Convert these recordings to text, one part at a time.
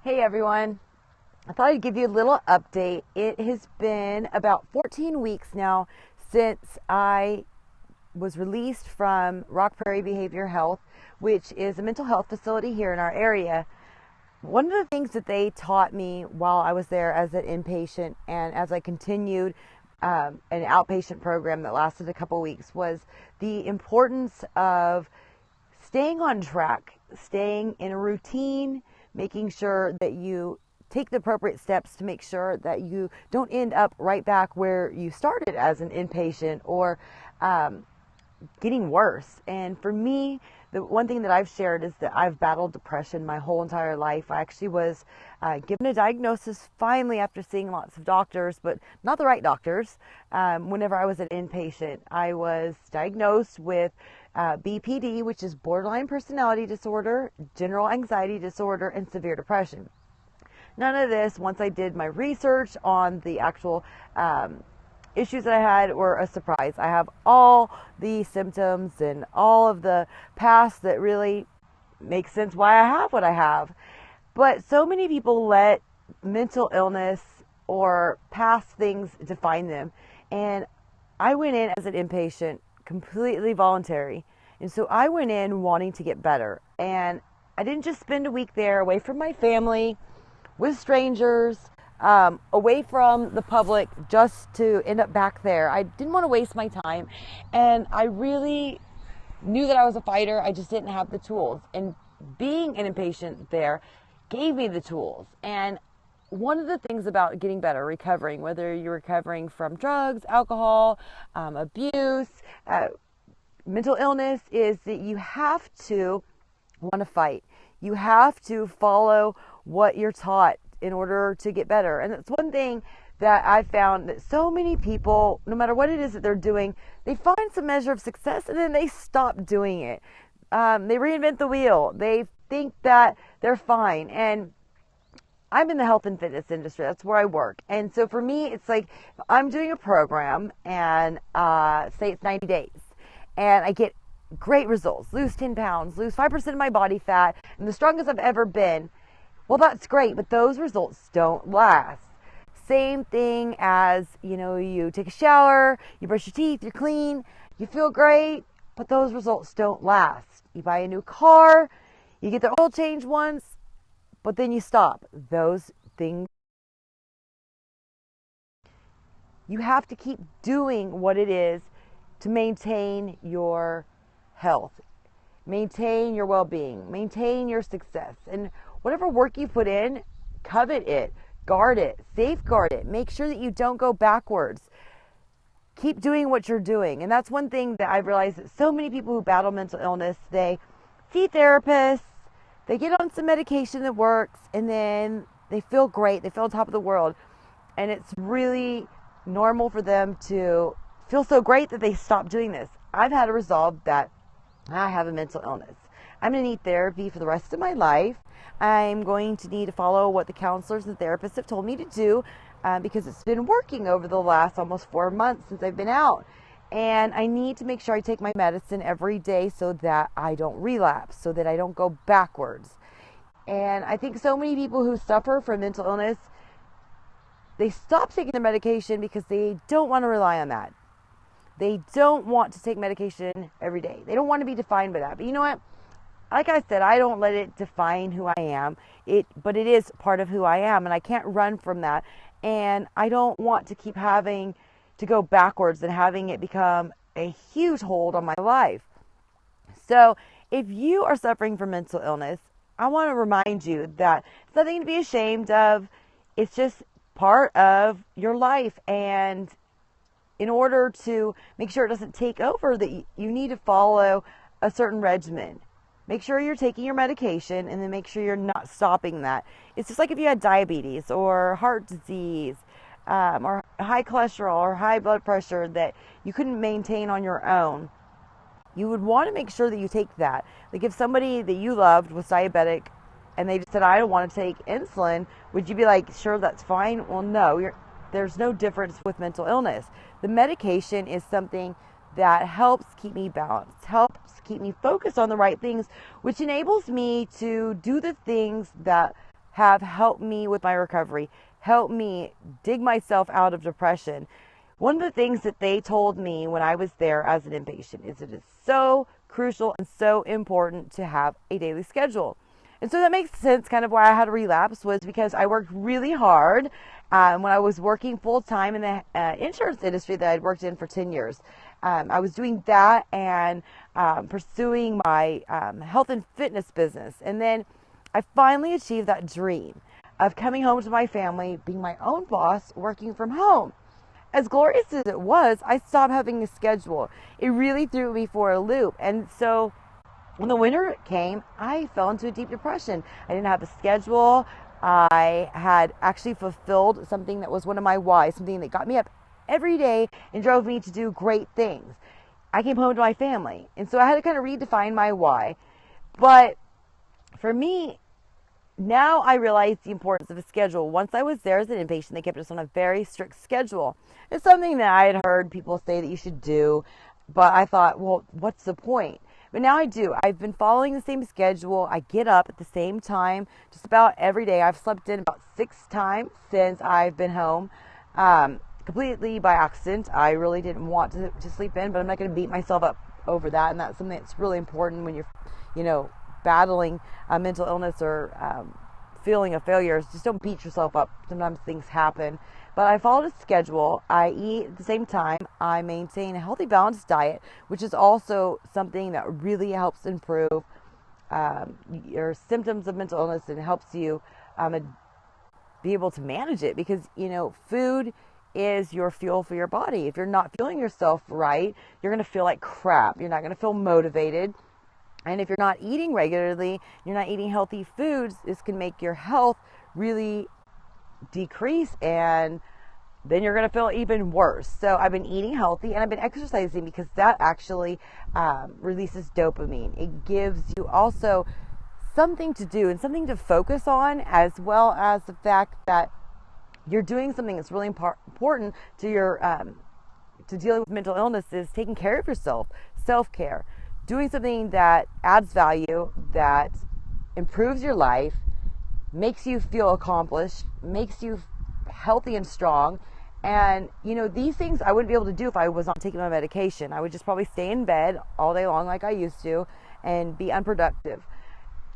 Hey everyone, I thought I'd give you a little update. It has been about 14 weeks now since I was released from Rock Prairie Behavior Health, which is a mental health facility here in our area. One of the things that they taught me while I was there as an inpatient and as I continued an outpatient program that lasted a couple weeks was the importance of staying on track, staying in a routine, making sure that you take the appropriate steps to make sure that you don't end up right back where you started as an inpatient or getting worse. And for me, the one thing that I've shared is that I've battled depression my whole entire life. I actually was given a diagnosis finally after seeing lots of doctors, but not the right doctors. Whenever I was an inpatient, I was diagnosed with BPD, which is borderline personality disorder, general anxiety disorder, and severe depression. None of this, once I did my research on the actual issues that I had, were a surprise. I have all the symptoms and all of the past that really makes sense why I have what I have. But so many people let mental illness or past things define them. And I went in as an inpatient, completely voluntary. And so I went in wanting to get better. And I didn't just spend a week there away from my family, with strangers, away from the public, just to end up back there. I didn't want to waste my time. And I really knew that I was a fighter. I just didn't have the tools. And being an inpatient there gave me the tools. And one of the things about getting better, recovering, whether you're recovering from drugs, alcohol, abuse, mental illness, is that you have to want to fight. You have to follow what you're taught in order to get better. And that's one thing that I found, that so many people, no matter what it is that they're doing, they find some measure of success and then they stop doing it. They reinvent the wheel. They think that they're fine. And I'm in the health and fitness industry. That's where I work. And so for me, it's like I'm doing a program and say it's 90 days and I get great results, lose 10 pounds, lose 5% of my body fat, and the strongest I've ever been. Well, that's great, but those results don't last. Same thing as, you take a shower, you brush your teeth, you're clean, you feel great, but those results don't last. You buy a new car, you get the oil change once, but then you stop. Those things, you have to keep doing what it is to maintain your health, maintain your well-being, maintain your success. And whatever work you put in, covet it, guard it, safeguard it. Make sure that you don't go backwards. Keep doing what you're doing. And that's one thing that I've realized, that so many people who battle mental illness, they see therapists, they get on some medication that works, and then they feel great. They feel on top of the world. And it's really normal for them to feel so great that they stop doing this. I've had to resolve that I have a mental illness. I'm going to need therapy for the rest of my life. I'm going to need to follow what the counselors and therapists have told me to do because it's been working over the last almost 4 months since I've been out. And I need to make sure I take my medicine every day so that I don't relapse, so that I don't go backwards. And I think so many people who suffer from mental illness, they stop taking their medication because they don't want to rely on that. They don't want to take medication every day. They don't want to be defined by that. But you know what? Like I said, I don't let it define who I am. But it is part of who I am, and I can't run from that. And I don't want to keep having to go backwards and having it become a huge hold on my life. So if you are suffering from mental illness, I want to remind you that it's nothing to be ashamed of. It's just part of your life. And in order to make sure it doesn't take over, that you need to follow a certain regimen. Make sure you're taking your medication, and then make sure you're not stopping that. It's just like if you had diabetes or heart disease or high cholesterol or high blood pressure that you couldn't maintain on your own. You would want to make sure that you take that. Like if somebody that you loved was diabetic and they just said, I don't want to take insulin, would you be like, sure, that's fine? Well, no, there's no difference with mental illness. The medication is something that helps keep me balanced, helps keep me focused on the right things, which enables me to do the things that have helped me with my recovery, helped me dig myself out of depression. One of the things that they told me when I was there as an inpatient is it is so crucial and so important to have a daily schedule. And so that makes sense. Kind of why I had a relapse was because I worked really hard when I was working full time in the insurance industry that I'd worked in for 10 years. I was doing that and pursuing my health and fitness business. And then I finally achieved that dream of coming home to my family, being my own boss, working from home. As glorious as it was, I stopped having a schedule. It really threw me for a loop. And so when the winter came, I fell into a deep depression. I didn't have a schedule. I had actually fulfilled something that was one of my whys, something that got me up every day and drove me to do great things. I came home to my family. And so I had to kind of redefine my why. But for me, now I realize the importance of a schedule. Once I was there as an inpatient, they kept us on a very strict schedule. It's something that I had heard people say that you should do, but I thought, well, what's the point? But now I do. I've been following the same schedule. I get up at the same time just about every day. I've slept in about 6 times since I've been home, completely by accident. I really didn't want to sleep in, but I'm not going to beat myself up over that. And that's something that's really important when you're, battling a mental illness or feeling of failures. Just don't beat yourself up. Sometimes things happen. But I followed a schedule. I eat at the same time. I maintain a healthy, balanced diet, which is also something that really helps improve your symptoms of mental illness and helps you be able to manage it, because, food is your fuel for your body. If you're not fueling yourself right, you're going to feel like crap. You're not going to feel motivated. And if you're not eating regularly, you're not eating healthy foods, this can make your health really decrease, and then you're going to feel even worse. So I've been eating healthy and I've been exercising because that actually releases dopamine. It gives you also something to do and something to focus on, as well as the fact that you're doing something that's really important to your to dealing with mental illness, is taking care of yourself, self-care. Doing something that adds value, that improves your life, makes you feel accomplished, makes you healthy and strong. And, these things I wouldn't be able to do if I was not taking my medication. I would just probably stay in bed all day long like I used to and be unproductive.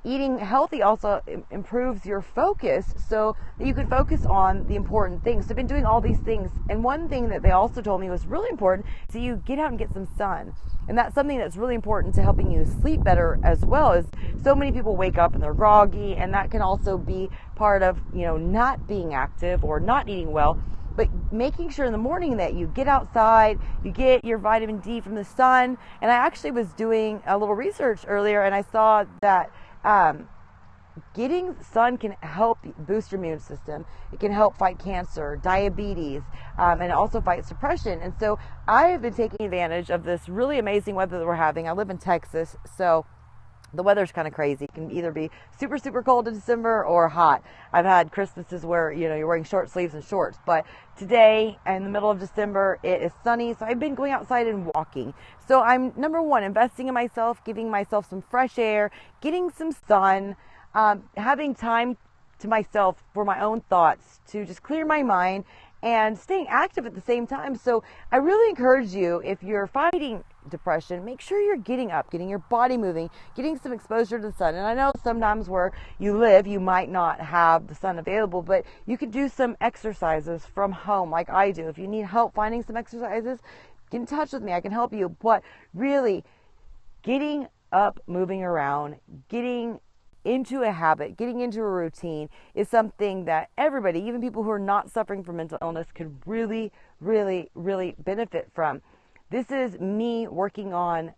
Eating healthy also improves your focus so that you can focus on the important things. So I've been doing all these things. And one thing that they also told me was really important, so you get out and get some sun. And that's something that's really important to helping you sleep better as well. Is so many people wake up and they're groggy, and that can also be part of, not being active or not eating well. But making sure in the morning that you get outside, you get your vitamin D from the sun. And I actually was doing a little research earlier, and I saw that getting sun can help boost your immune system. It can help fight cancer, diabetes, and also fight depression. And so I have been taking advantage of this really amazing weather that we're having. I live in Texas, so the weather's kind of crazy. It can either be super, super cold in December or hot. I've had Christmases where, you're wearing short sleeves and shorts. But today, in the middle of December, it is sunny. So I've been going outside and walking. So I'm, number one, investing in myself, giving myself some fresh air, getting some sun, having time to myself for my own thoughts, to just clear my mind, and staying active at the same time. So I really encourage you, if you're fighting depression, make sure you're getting up, getting your body moving, getting some exposure to the sun. And I know sometimes where you live, you might not have the sun available, but you could do some exercises from home like I do. If you need help finding some exercises, get in touch with me. I can help you. But really, getting up, moving around, getting into a habit, getting into a routine is something that everybody, even people who are not suffering from mental illness, could really, really, really benefit from. This is me working on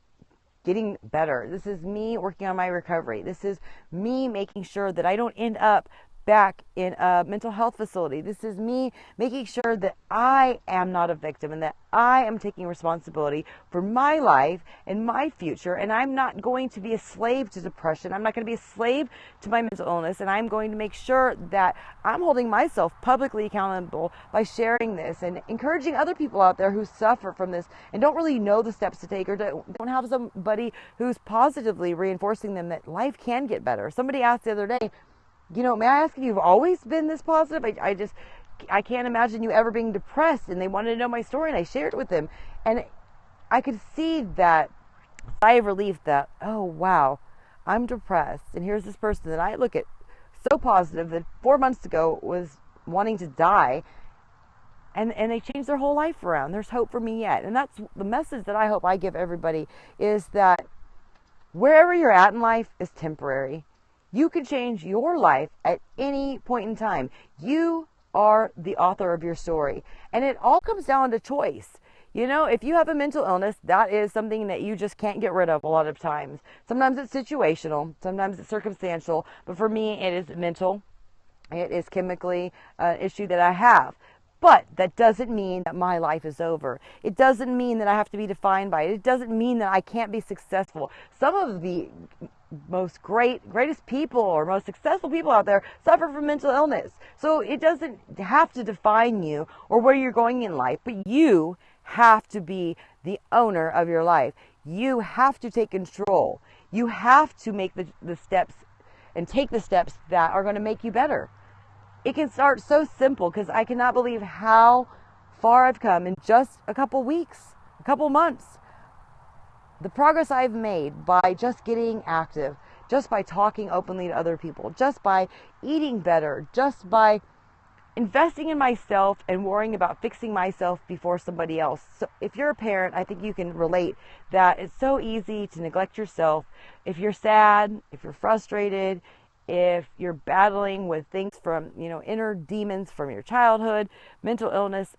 getting better. This is me working on my recovery. This is me making sure that I don't end up back in a mental health facility. This is me making sure that I am not a victim and that I am taking responsibility for my life and my future. And I'm not going to be a slave to depression. I'm not going to be a slave to my mental illness. And I'm going to make sure that I'm holding myself publicly accountable by sharing this and encouraging other people out there who suffer from this and don't really know the steps to take, or don't have somebody who's positively reinforcing them that life can get better. Somebody asked the other day, may I ask if you've always been this positive? I can't imagine you ever being depressed. And they wanted to know my story, and I shared it with them. And I could see that sigh of relief that, oh, wow, I'm depressed. And here's this person that I look at so positive that 4 months ago was wanting to die. And they changed their whole life around. There's hope for me yet. And that's the message that I hope I give everybody, is that wherever you're at in life is temporary. You can change your life at any point in time. You are the author of your story. And it all comes down to choice. If you have a mental illness, that is something that you just can't get rid of a lot of times. Sometimes it's situational, sometimes it's circumstantial, but for me, it is mental. It is chemically an issue that I have. But that doesn't mean that my life is over. It doesn't mean that I have to be defined by it. It doesn't mean that I can't be successful. Some of the greatest people or most successful people out there suffer from mental illness. So it doesn't have to define you or where you're going in life, but you have to be the owner of your life. You have to take control. You have to make the steps and take the steps that are going to make you better. It can start so simple, because I cannot believe how far I've come in just a couple weeks, a couple months. The progress I've made by just getting active, just by talking openly to other people, just by eating better, just by investing in myself and worrying about fixing myself before somebody else. So if you're a parent, I think you can relate that it's so easy to neglect yourself. If you're sad, if you're frustrated, if you're battling with things from, inner demons from your childhood, mental illness,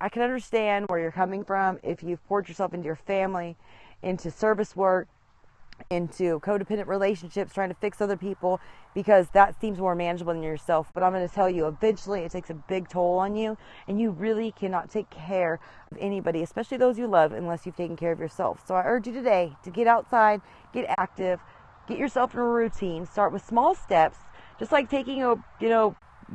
I can understand where you're coming from. If you've poured yourself into your family, into service work, into codependent relationships, trying to fix other people, because that seems more manageable than yourself. But I'm going to tell you, eventually it takes a big toll on you, and you really cannot take care of anybody, especially those you love, unless you've taken care of yourself. So I urge you today to get outside, get active, get yourself in a routine. Start with small steps, just like taking a,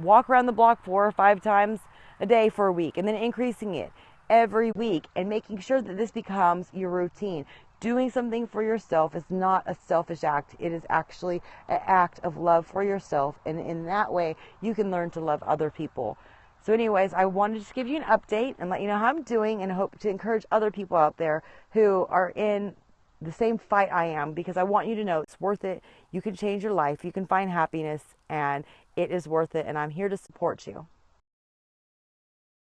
walk around the block 4 or 5 times a day for a week, and then increasing it every week and making sure that this becomes your routine. Doing something for yourself is not a selfish act. It is actually an act of love for yourself. And in that way, you can learn to love other people. So anyways, I wanted to just give you an update and let you know how I'm doing, and hope to encourage other people out there who are in the same fight I am, because I want you to know it's worth it. You can change your life. You can find happiness, and it is worth it. And I'm here to support you.